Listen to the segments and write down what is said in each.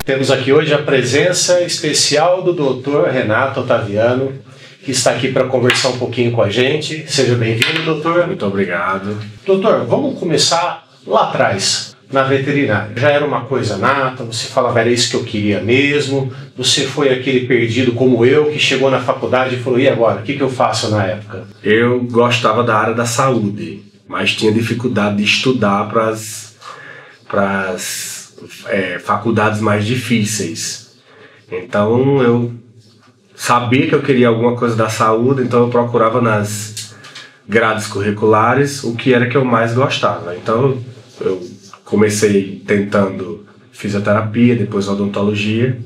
Temos aqui hoje a presença especial do Dr. Renato Ottaviano, que está aqui para conversar um pouquinho com a gente. Seja bem-vindo, doutor. Muito obrigado. Doutor, vamos começar lá atrás, na veterinária. Já era uma coisa nata, você falava, era isso que eu queria mesmo, você foi aquele perdido como eu, que chegou na faculdade e falou, e agora, o que eu faço na época? Eu gostava da área da saúde, mas tinha dificuldade de estudar para as faculdades mais difíceis. Então eu sabia que eu queria alguma coisa da saúde, então eu procurava nas grades curriculares o que era que eu mais gostava. Então eu comecei tentando fisioterapia, depois odontologia,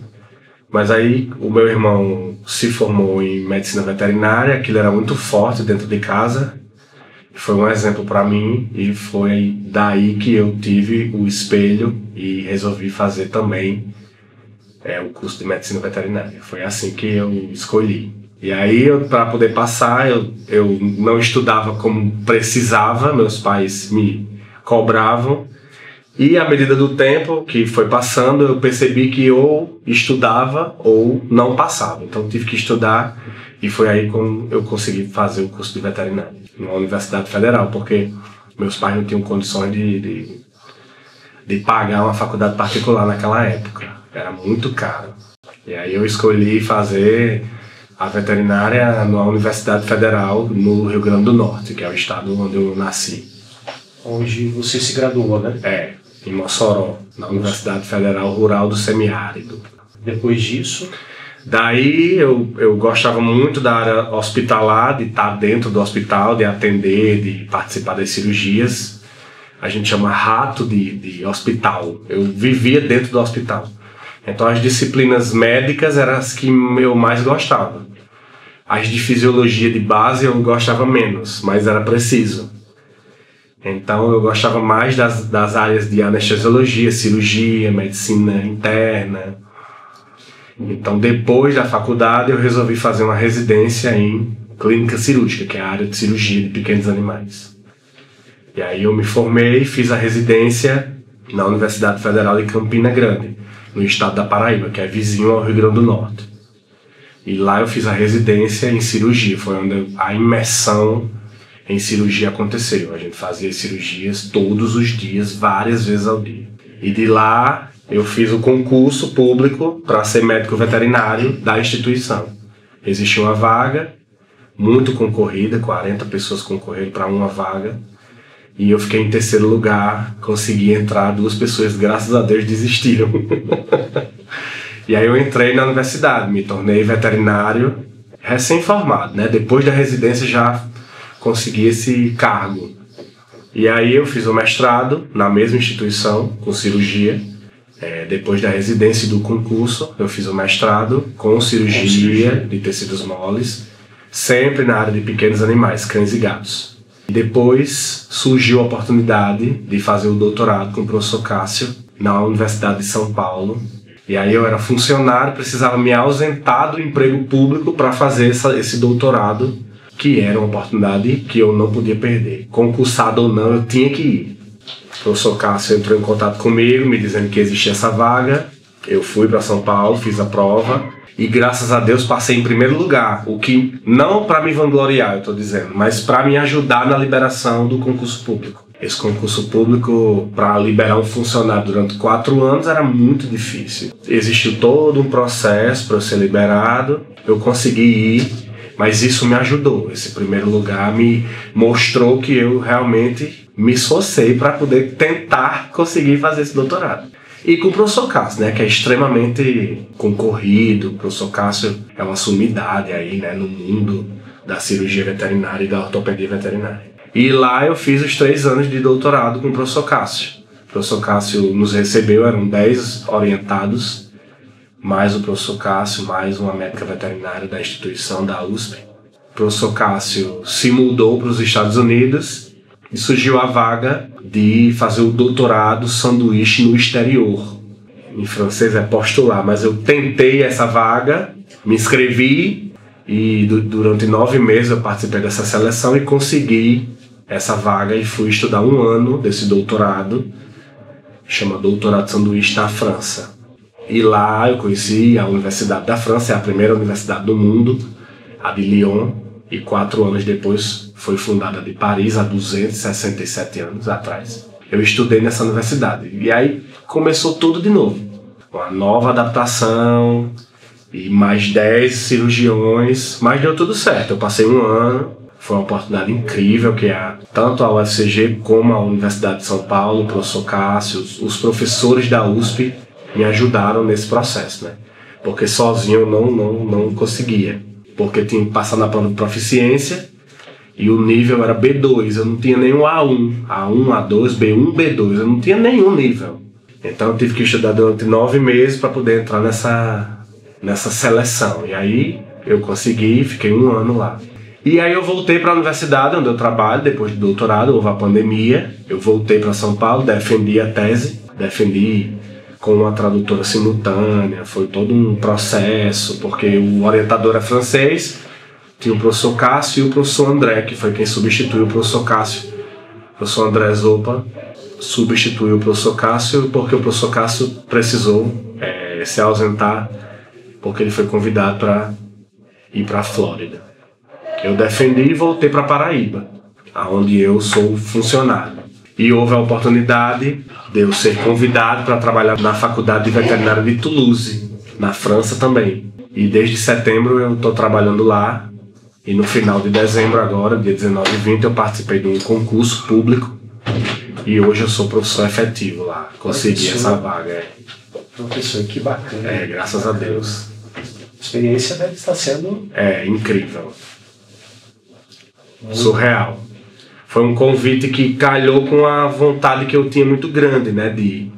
mas aí o meu irmão se formou em medicina veterinária, aquilo era muito forte dentro de casa, foi um exemplo para mim e foi daí que eu tive o espelho e resolvi fazer também o curso de medicina veterinária. Foi assim que eu escolhi. E aí, para poder passar, eu não estudava como precisava, meus pais me cobravam. E à medida do tempo que foi passando, eu percebi que ou estudava ou não passava. Então tive que estudar e foi aí que eu consegui fazer o curso de veterinária na Universidade Federal, porque meus pais não tinham condições de pagar uma faculdade particular naquela época. Era muito caro. E aí eu escolhi fazer a veterinária na Universidade Federal no Rio Grande do Norte, que é o estado onde eu nasci. Onde você se graduou, né? Em Mossoró, na Universidade Federal Rural do Semiárido. Depois disso? Daí eu gostava muito da área hospitalar, de estar dentro do hospital, de atender, de participar das cirurgias. A gente chama rato de hospital. Eu vivia dentro do hospital. Então as disciplinas médicas eram as que eu mais gostava. As de fisiologia de base eu gostava menos, mas era preciso. Então eu gostava mais das áreas de anestesiologia, cirurgia, medicina interna. Então depois da faculdade eu resolvi fazer uma residência em clínica cirúrgica, que é a área de cirurgia de pequenos animais. E aí eu me formei e fiz a residência na Universidade Federal de Campina Grande, no estado da Paraíba, que é vizinho ao Rio Grande do Norte. E lá eu fiz a residência em cirurgia, foi onde a imersão em cirurgia aconteceu. A gente fazia cirurgias todos os dias, várias vezes ao dia. E de lá eu fiz o concurso público para ser médico veterinário da instituição. Existia uma vaga muito concorrida, 40 pessoas concorreram para uma vaga. E eu fiquei em terceiro lugar, consegui entrar, 2 pessoas, graças a Deus, desistiram. E aí eu entrei na universidade, me tornei veterinário recém-formado, né? Depois da residência já consegui esse cargo. E aí eu fiz o mestrado na mesma instituição, com cirurgia. Depois da residência e do concurso, eu fiz o mestrado com cirurgia de tecidos moles, sempre na área de pequenos animais, cães e gatos. Depois surgiu a oportunidade de fazer o doutorado com o professor Cássio na Universidade de São Paulo. E aí eu era funcionário, precisava me ausentar do emprego público para fazer esse doutorado, que era uma oportunidade que eu não podia perder. Concursado ou não, eu tinha que ir. O professor Cássio entrou em contato comigo, me dizendo que existia essa vaga. Eu fui para São Paulo, fiz a prova. E graças a Deus passei em primeiro lugar, o que não para me vangloriar, eu estou dizendo, mas para me ajudar na liberação do concurso público. Esse concurso público, para liberar um funcionário durante 4 anos, era muito difícil. Existiu todo um processo para eu ser liberado, eu consegui ir, mas isso me ajudou. Esse primeiro lugar me mostrou que eu realmente me esforcei para poder tentar conseguir fazer esse doutorado. E com o professor Cássio, né, que é extremamente concorrido. O professor Cássio é uma sumidade aí, né, no mundo da cirurgia veterinária e da ortopedia veterinária. E lá eu fiz os 3 anos de doutorado com o professor Cássio. O professor Cássio nos recebeu, eram 10 orientados, mais o professor Cássio, mais uma médica veterinária da instituição da USP. O professor Cássio se mudou para os Estados Unidos e surgiu a vaga de fazer o doutorado sanduíche no exterior. Em francês é postular, mas eu tentei essa vaga, me inscrevi e durante 9 meses eu participei dessa seleção e consegui essa vaga e fui estudar 1 ano desse doutorado, chama Doutorado Sanduíche na França. E lá eu conheci a Universidade da França, é a primeira universidade do mundo, a de Lyon, e 4 anos depois foi fundada de Paris, há 267 anos atrás. Eu estudei nessa universidade e aí começou tudo de novo, uma nova adaptação e mais 10 cirurgiões, mas deu tudo certo. Eu passei 1 ano, foi uma oportunidade incrível que tanto a UFCG como a Universidade de São Paulo, o professor Cássio, os professores da USP me ajudaram nesse processo, né? Porque sozinho eu não conseguia, porque tinha que passar na prova de proficiência e o nível era B2, eu não tinha nenhum A1, A2, B1, B2, eu não tinha nenhum nível. Então eu tive que estudar durante 9 meses para poder entrar nessa seleção. E aí eu consegui, fiquei 1 ano lá. E aí eu voltei para a universidade onde eu trabalho, depois do doutorado, houve a pandemia, eu voltei para São Paulo, defendi a tese, defendi com uma tradutora simultânea, foi todo um processo, porque o orientador é francês, tinha o professor Cássio e o professor André, que foi quem substituiu o professor Cássio. O professor André Zopa substituiu o professor Cássio porque o professor Cássio precisou se ausentar, porque ele foi convidado para ir para a Flórida. Eu defendi e voltei para Paraíba, onde eu sou funcionário. E houve a oportunidade de eu ser convidado para trabalhar na Faculdade de Veterinária de Toulouse, na França também. E desde setembro eu estou trabalhando lá. E no final de dezembro agora, dia 19 e 20, eu participei de um concurso público. E hoje eu sou professor efetivo lá. Consegui essa vaga. Professor, que bacana. Graças a Deus. A experiência deve estar sendo... incrível. Surreal. Foi um convite que calhou com a vontade que eu tinha muito grande, né, de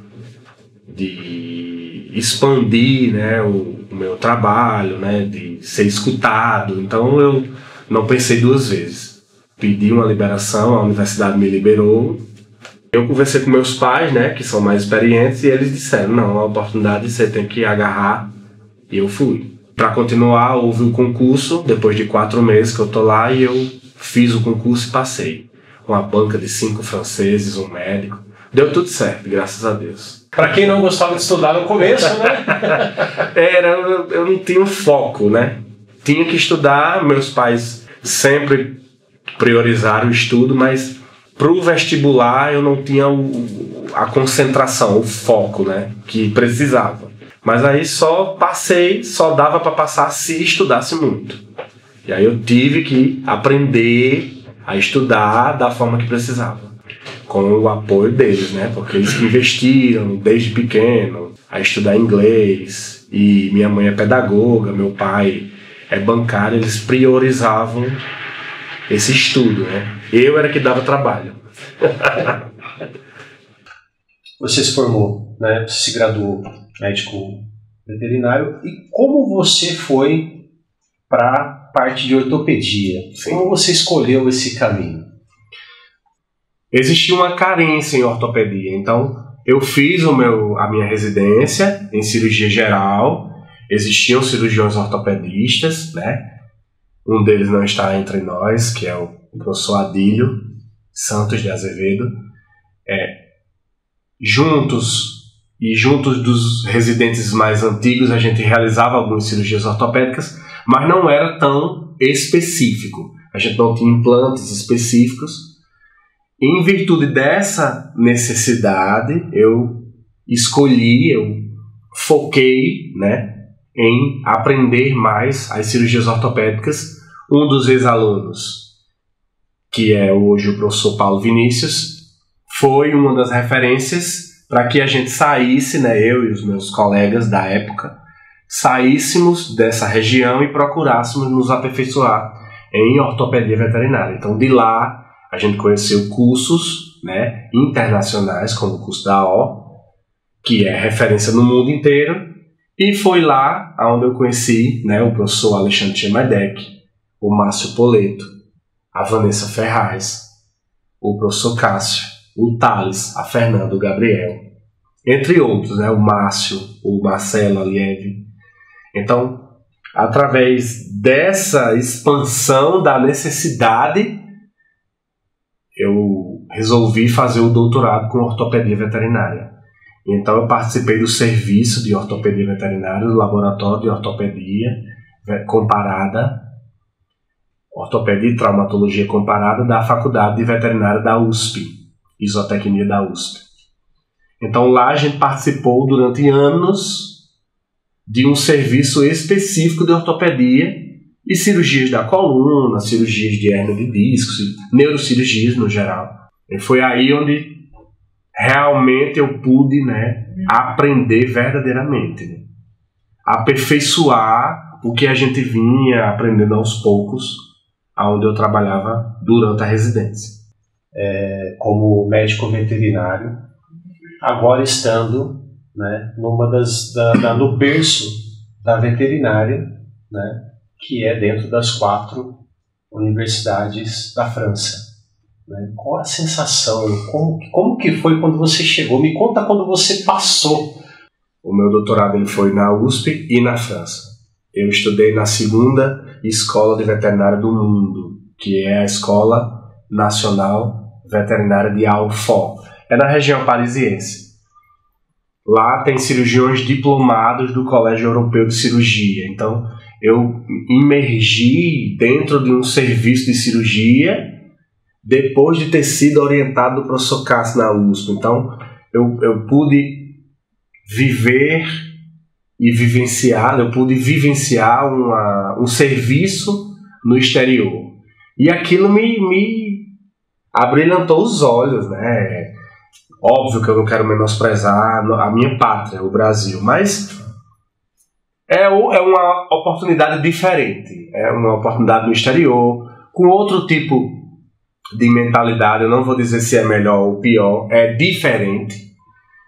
expandir, né, o meu trabalho, né, de ser escutado. Então eu não pensei 2 vezes. Pedi uma liberação, a universidade me liberou. Eu conversei com meus pais, né, que são mais experientes, e eles disseram, não, a oportunidade você tem que agarrar, e eu fui. Para continuar, houve o concurso, depois de 4 meses que eu tô lá, e eu fiz o concurso e passei. Uma banca de 5 franceses, um médico. Deu tudo certo, graças a Deus. Para quem não gostava de estudar no começo, né? Eu não tinha um foco, né? Tinha que estudar, meus pais sempre priorizaram o estudo, mas pro vestibular eu não tinha a concentração, o foco, né? Que precisava. Mas aí só passei, só dava para passar se estudasse muito. E aí eu tive que aprender a estudar da forma que precisava, com o apoio deles, né? Porque eles investiram desde pequeno a estudar inglês, e minha mãe é pedagoga, meu pai é bancário, eles priorizavam esse estudo, né? Eu era que dava trabalho. Você se formou, né? Você se graduou médico veterinário, e como você foi para a parte de ortopedia? Sim. Como você escolheu esse caminho? Existia uma carência em ortopedia, então eu fiz a minha residência em cirurgia geral, existiam cirurgiões ortopedistas, né? Um deles não está entre nós, que é o professor Adílio Santos de Azevedo. Juntos dos residentes mais antigos, a gente realizava algumas cirurgias ortopédicas, mas não era tão específico. A gente não tinha implantes específicos. Em virtude dessa necessidade, eu foquei, né, em aprender mais as cirurgias ortopédicas. Um dos ex-alunos, que é hoje o professor Paulo Vinícius, foi uma das referências para que a gente saísse, né, eu e os meus colegas da época, saíssemos dessa região e procurássemos nos aperfeiçoar em ortopedia veterinária. Então, de lá, a gente conheceu cursos, né, internacionais, como o curso da O, que é referência no mundo inteiro, e foi lá onde eu conheci, né, o professor Alexandre Chemadec, o Márcio Poleto, a Vanessa Ferraz, o professor Cássio, o Thales, a Fernanda, o Gabriel, entre outros, né, o Márcio, o Marcelo Alieve. Então, Através dessa expansão da necessidade, eu resolvi fazer o doutorado com ortopedia veterinária. Então eu participei do serviço de ortopedia veterinária, do laboratório de ortopedia comparada, ortopedia e traumatologia comparada da Faculdade de Veterinária da USP, isotecnia da USP. Então lá a gente participou durante anos de um serviço específico de ortopedia e cirurgias da coluna, cirurgias de hérnia de discos, neurocirurgias no geral. E foi aí onde realmente eu pude, né, aprender verdadeiramente, né? Aperfeiçoar o que a gente vinha aprendendo aos poucos, onde eu trabalhava durante a residência. Como médico veterinário, agora estando, né, no berço da veterinária, né, que é dentro das 4 universidades da França. Né? Qual a sensação? Como que foi quando você chegou? Me conta quando você passou. O meu doutorado ele foi na USP e na França. Eu estudei na 2ª escola de veterinária do mundo, que é a Escola Nacional Veterinária de Alfort. É na região parisiense. Lá tem cirurgiões diplomados do Colégio Europeu de Cirurgia. Então, eu imergi dentro de um serviço de cirurgia depois de ter sido orientado do professor Cássio na USP. Então, eu pude viver e vivenciar, um serviço no exterior. E aquilo me abrilhantou os olhos, né? Óbvio que eu não quero menosprezar a minha pátria, o Brasil, mas é uma oportunidade diferente, é uma oportunidade no exterior, com outro tipo de mentalidade. Eu não vou dizer se é melhor ou pior, é diferente.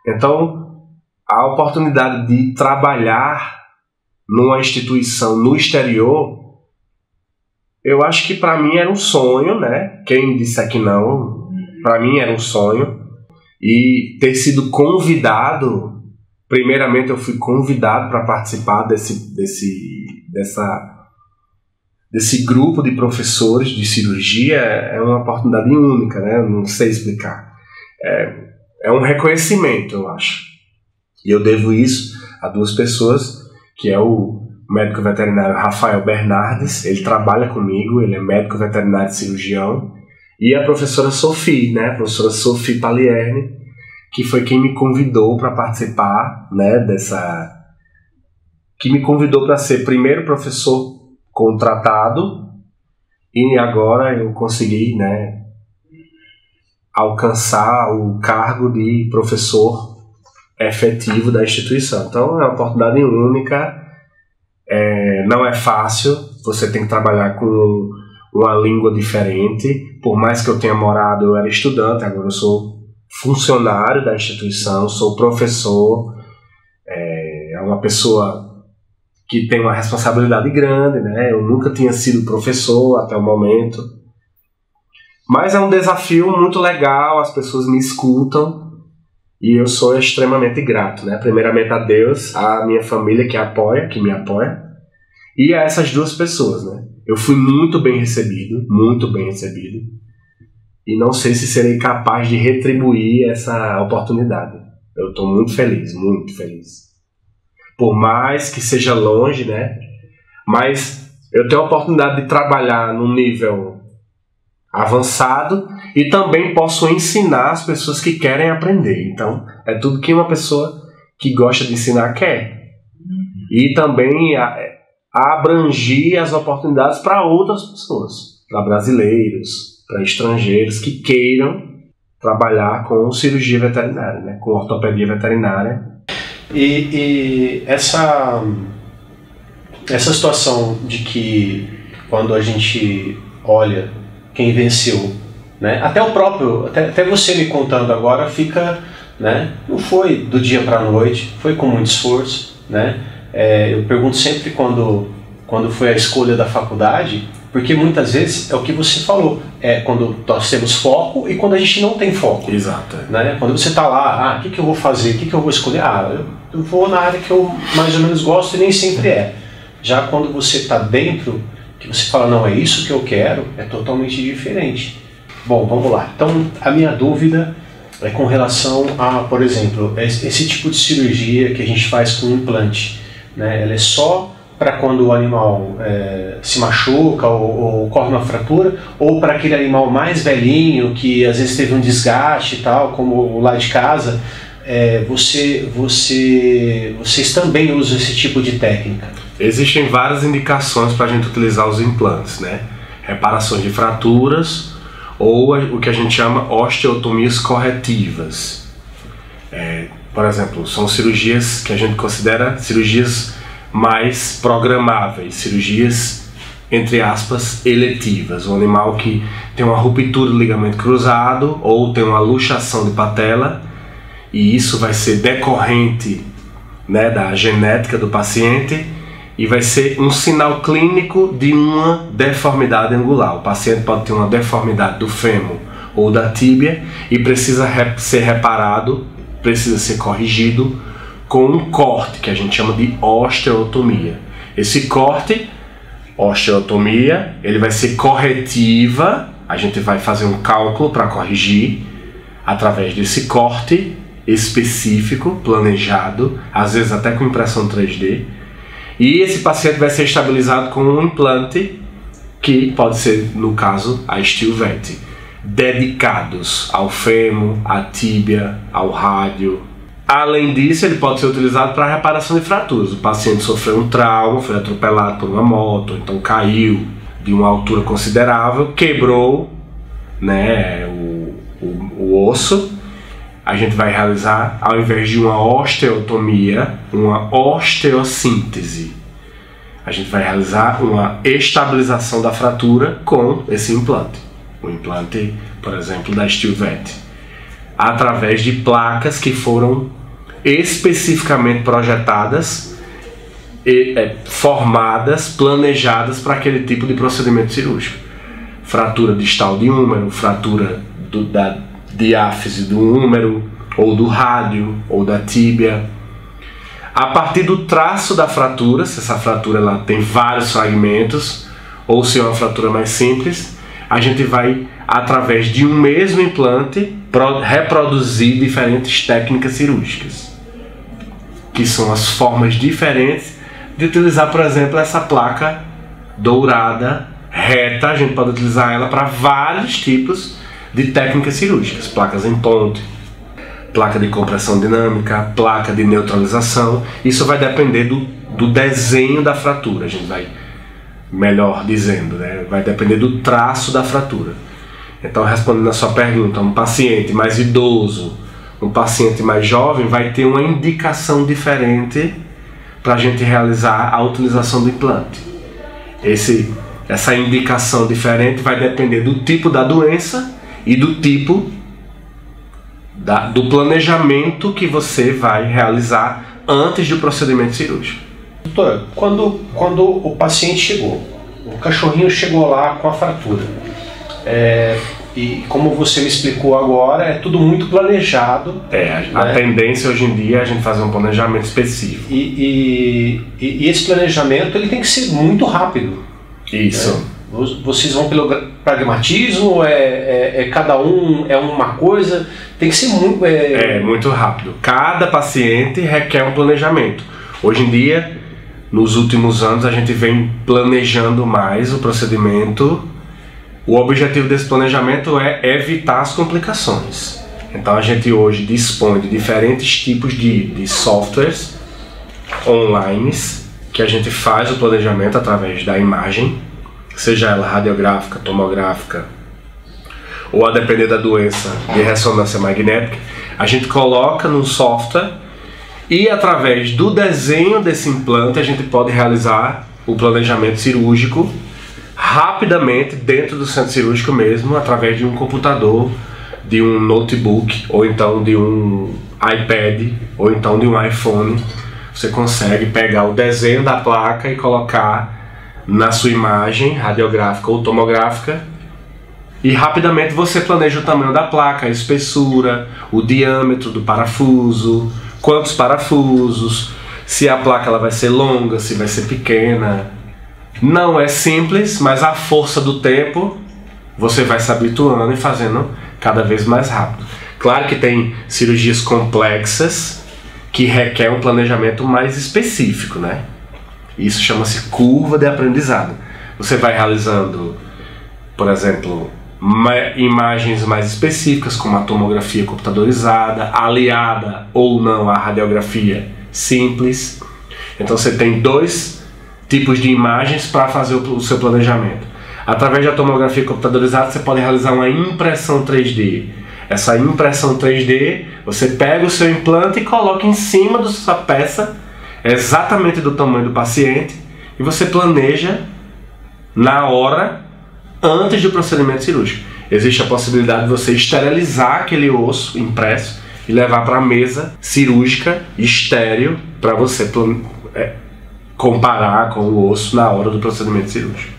Então, a oportunidade de trabalhar numa instituição no exterior, eu acho que para mim era um sonho, né? Quem disser que não, para mim era um sonho. E ter sido convidado, primeiramente eu fui convidado para participar desse grupo de professores de cirurgia, é uma oportunidade única, né? Eu não sei explicar. É um reconhecimento, eu acho. E eu devo isso a 2 pessoas, que é o médico veterinário Rafael Bernardes, ele trabalha comigo, ele é médico veterinário cirurgião, e a professora Sophie, né? A professora Sophie Palierni, que foi quem me convidou para participar, né, que me convidou para ser primeiro professor contratado, e agora eu consegui, né, alcançar o cargo de professor efetivo da instituição. Então é uma oportunidade única, não é fácil, você tem que trabalhar com uma língua diferente. Por mais que eu tenha morado, eu era estudante, agora eu sou funcionário da instituição, sou professor, é uma pessoa que tem uma responsabilidade grande, né? Eu nunca tinha sido professor até o momento, mas é um desafio muito legal, as pessoas me escutam e eu sou extremamente grato, né? Primeiramente a Deus, a minha família que me apoia, e a essas 2 pessoas, né? Eu fui muito bem recebido, e não sei se serei capaz de retribuir essa oportunidade. Eu estou muito feliz, muito feliz. Por mais que seja longe, né? Mas eu tenho a oportunidade de trabalhar num nível avançado e também posso ensinar as pessoas que querem aprender. Então, é tudo que uma pessoa que gosta de ensinar quer. E também abrangir as oportunidades para outras pessoas, para brasileiros, para estrangeiros que queiram trabalhar com cirurgia veterinária, né, com ortopedia veterinária. E essa situação de que quando a gente olha quem venceu, né, até você me contando agora fica, né, não foi do dia para a noite, foi com muito esforço, né? Eu pergunto sempre quando foi a escolha da faculdade, porque muitas vezes é o que você falou, quando nós temos foco e quando a gente não tem foco. Exato. Né? Quando você está lá, o que eu vou fazer, o que eu vou escolher? Eu vou na área que eu mais ou menos gosto e nem sempre é. Já quando você está dentro, que você fala, não, é isso que eu quero, é totalmente diferente. Bom, vamos lá. Então, a minha dúvida é com relação a, por exemplo, esse tipo de cirurgia que a gente faz com implante, né? Ela é só para quando o animal se machuca ou ocorre uma fratura, ou para aquele animal mais velhinho que às vezes teve um desgaste e tal, como o lá de casa, vocês também usam esse tipo de técnica? Existem várias indicações para a gente utilizar os implantes, né? Reparações de fraturas ou o que a gente chama osteotomias corretivas. Por exemplo, são cirurgias que a gente considera cirurgias mais programáveis, cirurgias, entre aspas, eletivas. Um animal que tem uma ruptura do ligamento cruzado ou tem uma luxação de patela, e isso vai ser decorrente, né, da genética do paciente, e vai ser um sinal clínico de uma deformidade angular. O paciente pode ter uma deformidade do fêmur ou da tíbia e precisa ser reparado, precisa ser corrigido com um corte, que a gente chama de osteotomia. Esse corte, osteotomia, ele vai ser corretiva, a gente vai fazer um cálculo para corrigir através desse corte específico, planejado, às vezes até com impressão 3D, e esse paciente vai ser estabilizado com um implante, que pode ser, no caso, a SteelVet, dedicados ao fêmur, à tíbia, ao rádio. Além disso, ele pode ser utilizado para reparação de fraturas. O paciente sofreu um trauma, foi atropelado por uma moto, então caiu de uma altura considerável, quebrou, né, o osso. A gente vai realizar, ao invés de uma osteotomia, uma osteossíntese. A gente vai realizar uma estabilização da fratura com esse implante. O implante, por exemplo, da SteelVet, através de placas que foram especificamente projetadas, formadas, planejadas para aquele tipo de procedimento cirúrgico. Fratura distal de húmero, fratura da diáfise do húmero, ou do rádio, ou da tíbia. A partir do traço da fratura, se essa fratura ela tem vários fragmentos, ou se é uma fratura mais simples, a gente vai, através de um mesmo implante, reproduzir diferentes técnicas cirúrgicas, que são as formas diferentes de utilizar, por exemplo, essa placa dourada, reta. A gente pode utilizar ela para vários tipos de técnicas cirúrgicas, placas em ponte, placa de compressão dinâmica, placa de neutralização. Isso vai depender do desenho da fratura, a gente vai, melhor dizendo, né? Vai depender do traço da fratura. Então, respondendo a sua pergunta, um paciente mais idoso, um paciente mais jovem vai ter uma indicação diferente para a gente realizar a utilização do implante. Essa indicação diferente vai depender do tipo da doença e do tipo do planejamento que você vai realizar antes do procedimento cirúrgico. Doutora, quando o paciente chegou, o cachorrinho chegou lá com a fratura, e como você me explicou agora, é tudo muito planejado. A tendência hoje em dia é a gente fazer um planejamento específico. E esse planejamento ele tem que ser muito rápido. Isso. Vocês vão pelo pragmatismo, cada um é uma coisa, tem que ser muito... muito rápido. Cada paciente requer um planejamento. Hoje em dia, nos últimos anos, a gente vem planejando mais o procedimento. O objetivo desse planejamento é evitar as complicações. Então a gente hoje dispõe de diferentes tipos de softwares online que a gente faz o planejamento através da imagem, seja ela radiográfica, tomográfica, ou a depender da doença, de ressonância magnética. A gente coloca no software e através do desenho desse implante a gente pode realizar o planejamento cirúrgico rapidamente dentro do centro cirúrgico mesmo, através de um computador, de um notebook, ou então de um iPad, ou então de um iPhone. Você consegue pegar o desenho da placa e colocar na sua imagem radiográfica ou tomográfica, e rapidamente você planeja o tamanho da placa, a espessura, o diâmetro do parafuso, quantos parafusos, se a placa ela vai ser longa, se vai ser pequena. Não é simples, mas a força do tempo você vai se habituando e fazendo cada vez mais rápido. Claro que tem cirurgias complexas que requer um planejamento mais específico, né? Isso chama-se curva de aprendizado. Você vai realizando, por exemplo, imagens mais específicas, como a tomografia computadorizada, aliada ou não à radiografia simples. Então você tem 2 tipos de imagens para fazer o seu planejamento. Através da tomografia computadorizada você pode realizar uma impressão 3D. Essa impressão 3D, você pega o seu implante e coloca em cima da sua peça, exatamente do tamanho do paciente, e você planeja na hora, antes do procedimento cirúrgico. Existe a possibilidade de você esterilizar aquele osso impresso e levar para a mesa cirúrgica estéril para você comparar com o osso na hora do procedimento cirúrgico.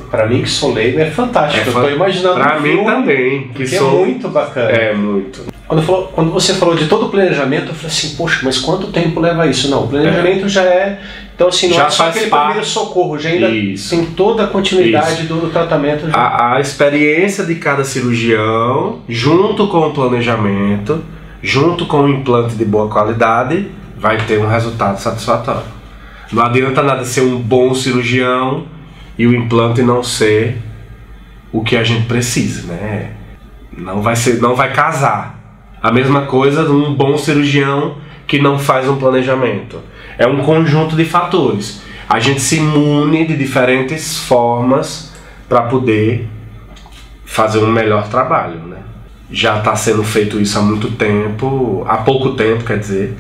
Para mim, que sou leigo, é fantástico. Eu estou imaginando. Para mim também. Que é muito bacana. É muito. Quando você falou de todo o planejamento, eu falei assim, poxa, mas quanto tempo leva isso? Não, o planejamento já é... Então, assim, não já é só aquele primeiro socorro, já ainda tem toda a continuidade do tratamento. A experiência de cada cirurgião, junto com o planejamento, junto com o implante de boa qualidade, vai ter um resultado satisfatório. Não adianta nada ser um bom cirurgião e o implante não ser o que a gente precisa, né? Não vai casar. A mesma coisa de um bom cirurgião que não faz um planejamento. É um conjunto de fatores. A gente se mune de diferentes formas para poder fazer um melhor trabalho, né? Já está sendo feito isso há muito tempo, há pouco tempo, quer dizer,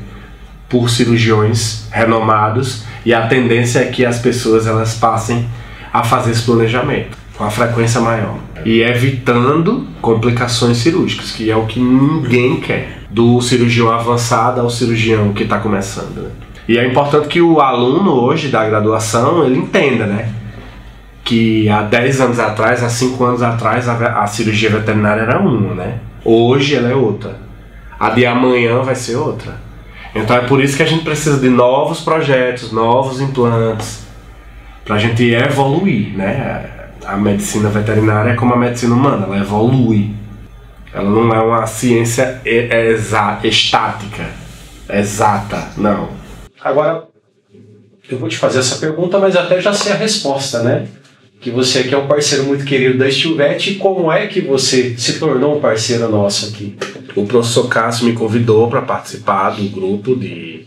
por cirurgiões renomados, e a tendência é que as pessoas elas passem a fazer esse planejamento com a frequência maior e evitando complicações cirúrgicas, que é o que ninguém quer, do cirurgião avançado ao cirurgião que está começando, né? E é importante que o aluno hoje da graduação ele entenda, né, que há 10 anos atrás, há 5 anos atrás a cirurgia veterinária era uma, né? Hoje ela é outra, a de amanhã vai ser outra. Então é por isso que a gente precisa de novos projetos, novos implantes, para a gente evoluir, né? A medicina veterinária é como a medicina humana, ela evolui. Ela não é uma ciência estática, exata, não. Agora, eu vou te fazer essa pergunta, mas até já sei a resposta, né? Que você aqui é um parceiro muito querido da Stilvet, e como é que você se tornou um parceiro nosso aqui? O professor Cássio me convidou para participar do grupo de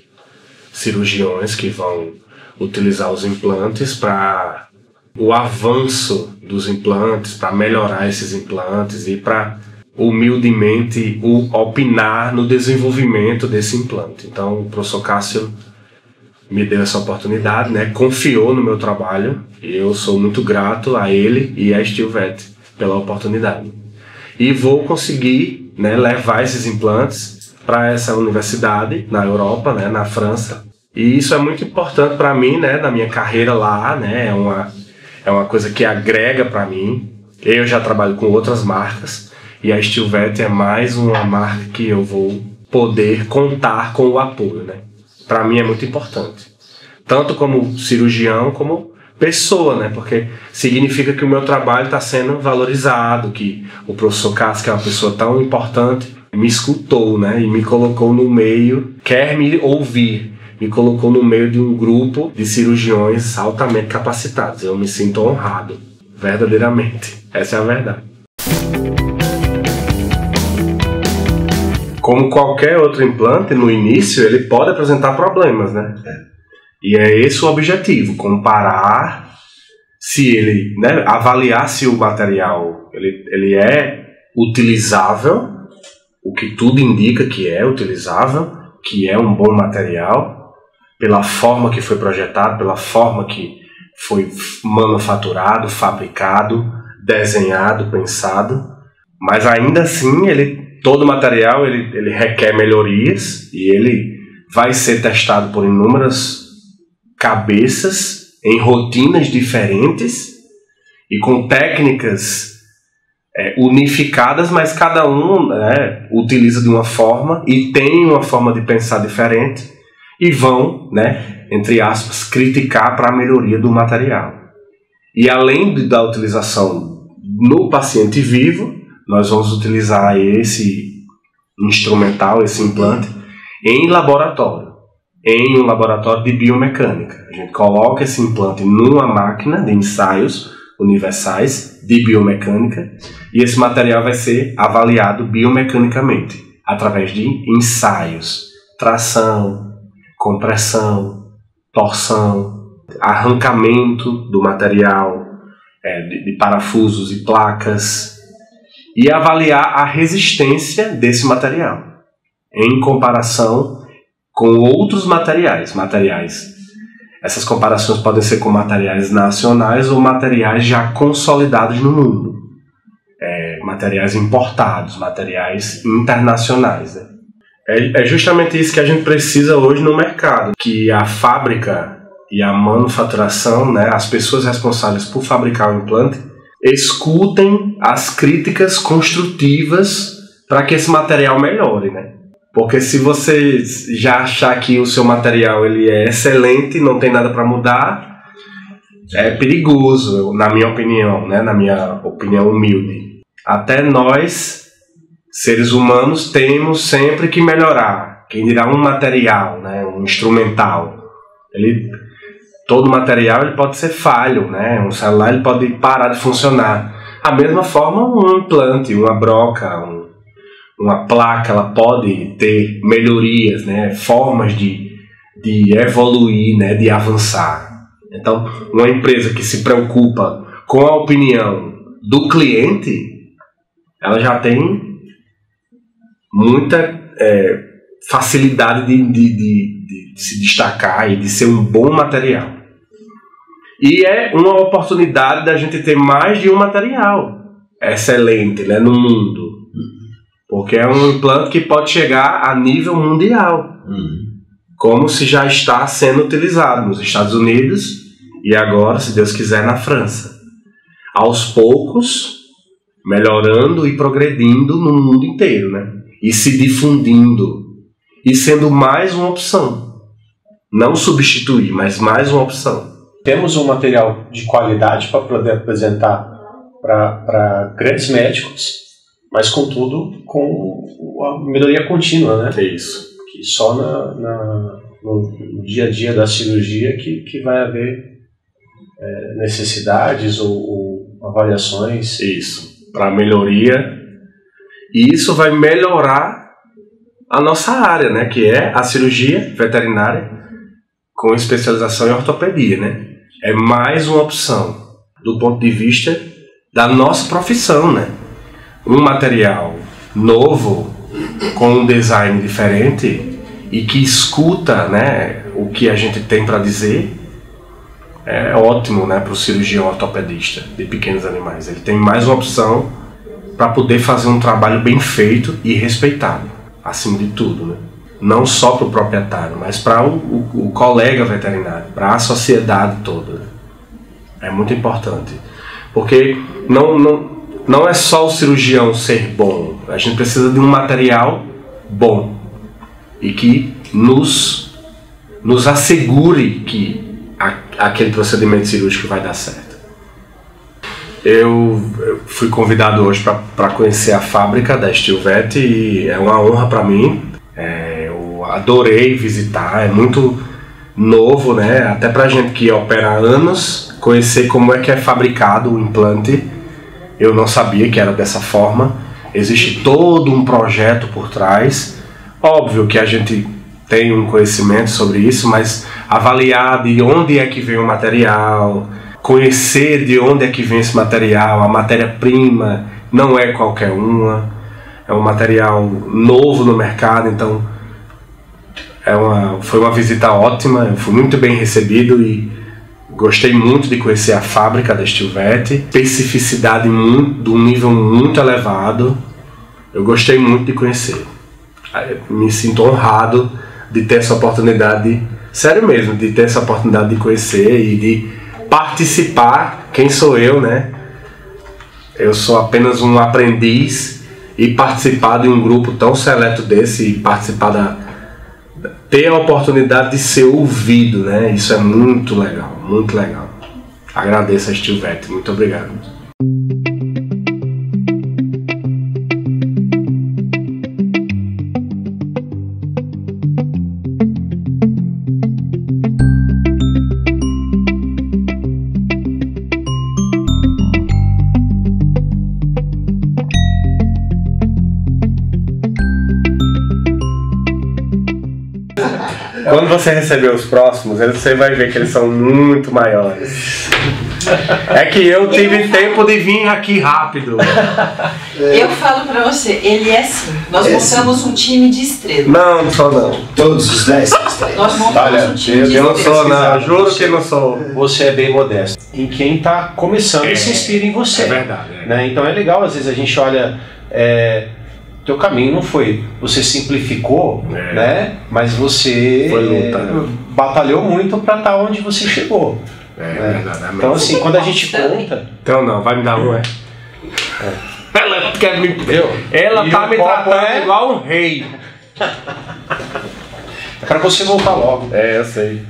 cirurgiões que vão utilizar os implantes para o avanço dos implantes, para melhorar esses implantes e para humildemente opinar no desenvolvimento desse implante. Então o professor Cássio me deu essa oportunidade, né? Confiou no meu trabalho, e eu sou muito grato a ele e à Stilvet pela oportunidade. E vou conseguir, né, levar esses implantes para essa universidade na Europa, né, na França. E isso é muito importante para mim, né, na minha carreira lá, né? É uma coisa que agrega para mim. Eu já trabalho com outras marcas e a Stilvet é mais uma marca que eu vou poder contar com o apoio, né? Para mim é muito importante, tanto como cirurgião como pessoa, né? Porque significa que o meu trabalho está sendo valorizado, que o professor Cássio, que é uma pessoa tão importante, me escutou, né? E me colocou no meio, quer me ouvir, me colocou no meio de um grupo de cirurgiões altamente capacitados. Eu me sinto honrado, verdadeiramente. Essa é a verdade. Como qualquer outro implante, no início ele pode apresentar problemas, né? E é esse o objetivo, comparar se ele, né, avaliar se o material ele é utilizável, o que tudo indica que é utilizável, que é um bom material, pela forma que foi projetado, pela forma que foi manufaturado, fabricado, desenhado, pensado, mas ainda assim todo material ele requer melhorias e ele vai ser testado por inúmeras cabeças em rotinas diferentes e com técnicas unificadas, mas cada um, né, utiliza de uma forma e tem uma forma de pensar diferente, e vão, né, entre aspas, criticar para a melhoria do material. E além da utilização no paciente vivo, nós vamos utilizar esse instrumental, esse implante, em um laboratório de biomecânica. A gente coloca esse implante numa máquina de ensaios universais de biomecânica e esse material vai ser avaliado biomecanicamente através de ensaios, tração, compressão, torção, arrancamento do material, de parafusos e placas, e avaliar a resistência desse material em comparação com outros materiais. Essas comparações podem ser com materiais nacionais ou materiais já consolidados no mundo, materiais importados, materiais internacionais, né? É justamente isso que a gente precisa hoje no mercado, que a fábrica e a manufaturação, né, as pessoas responsáveis por fabricar o implante, escutem as críticas construtivas para que esse material melhore, né? Porque se você já achar que o seu material ele é excelente, não tem nada para mudar, é perigoso, na minha opinião, né? Na minha opinião humilde. Até nós, seres humanos, temos sempre que melhorar. Quem dirá um material, né? Um instrumental. Todo material ele pode ser falho, né? Um celular ele pode parar de funcionar. Da mesma forma, um implante, uma broca, uma placa, ela pode ter melhorias, né? Formas de evoluir, né? De avançar. Então, uma empresa que se preocupa com a opinião do cliente, ela já tem muita facilidade de se destacar e de ser um bom material. E é uma oportunidade da gente ter mais de um material excelente, né, no mundo. Porque é um implante que pode chegar a nível mundial. Como se já está sendo utilizado nos Estados Unidos e agora, se Deus quiser, na França. Aos poucos, melhorando e progredindo no mundo inteiro, né? E se difundindo e sendo mais uma opção. Não substituir, mas mais uma opção. Temos um material de qualidade para poder apresentar para grandes médicos, mas contudo com a melhoria contínua, né? É isso. Que só no dia a dia da cirurgia que vai haver necessidades ou avaliações. Isso, para melhoria. E isso vai melhorar a nossa área, né? Que é a cirurgia veterinária com especialização em ortopedia, né? É mais uma opção do ponto de vista da nossa profissão, né? Um material novo, com um design diferente e que escuta, né, o que a gente tem para dizer, é ótimo, né, para o cirurgião ortopedista de pequenos animais. Ele tem mais uma opção para poder fazer um trabalho bem feito e respeitado, acima de tudo, né? Não só para o proprietário, mas para o colega veterinário, para a sociedade toda. É muito importante, porque não é só o cirurgião ser bom, a gente precisa de um material bom e que nos assegure que aquele procedimento cirúrgico vai dar certo. Eu fui convidado hoje para conhecer a fábrica da Stilvet e é uma honra para mim. Eu adorei visitar, é muito novo, né? Até pra gente que opera há anos, conhecer como é que é fabricado o implante. Eu não sabia que era dessa forma. Existe todo um projeto por trás. Óbvio que a gente tem um conhecimento sobre isso, mas avaliar de onde é que vem o material, conhecer de onde é que vem esse material, a matéria-prima não é qualquer uma, é um material novo no mercado, então foi uma visita ótima, eu fui muito bem recebido e gostei muito de conhecer a fábrica da Stilvet, especificidade de um nível muito elevado, eu gostei muito de conhecer. Me sinto honrado de ter essa oportunidade, sério mesmo, de ter essa oportunidade de conhecer e de participar. Quem sou eu, né? Eu sou apenas um aprendiz e participar de um grupo tão seleto desse e participar ter a oportunidade de ser ouvido, né? Isso é muito legal, muito legal. Agradeço a Stilvete, muito obrigado. Quando você receber os próximos, você vai ver que eles são muito maiores. É que eu tive tempo de vir aqui rápido. Eu falo pra você, ele é sim. Nós montamos um time de estrelas. Não sou não. Todos os 10 são estrelas. Nós montamos um time de Eu não estrelas. sou não, juro que não sou. Você é bem modesto. Em quem está começando e se inspira em você. É verdade. Né? Então é legal, às vezes a gente olha... teu caminho não foi, você simplificou, né? Mas você batalhou muito para estar onde você chegou. Verdade. Então assim, quando a gente conta... Então não, vai me dar um, Ela quer me... Ela E tá o me copo tratando igual um rei. É para você voltar logo. Eu sei.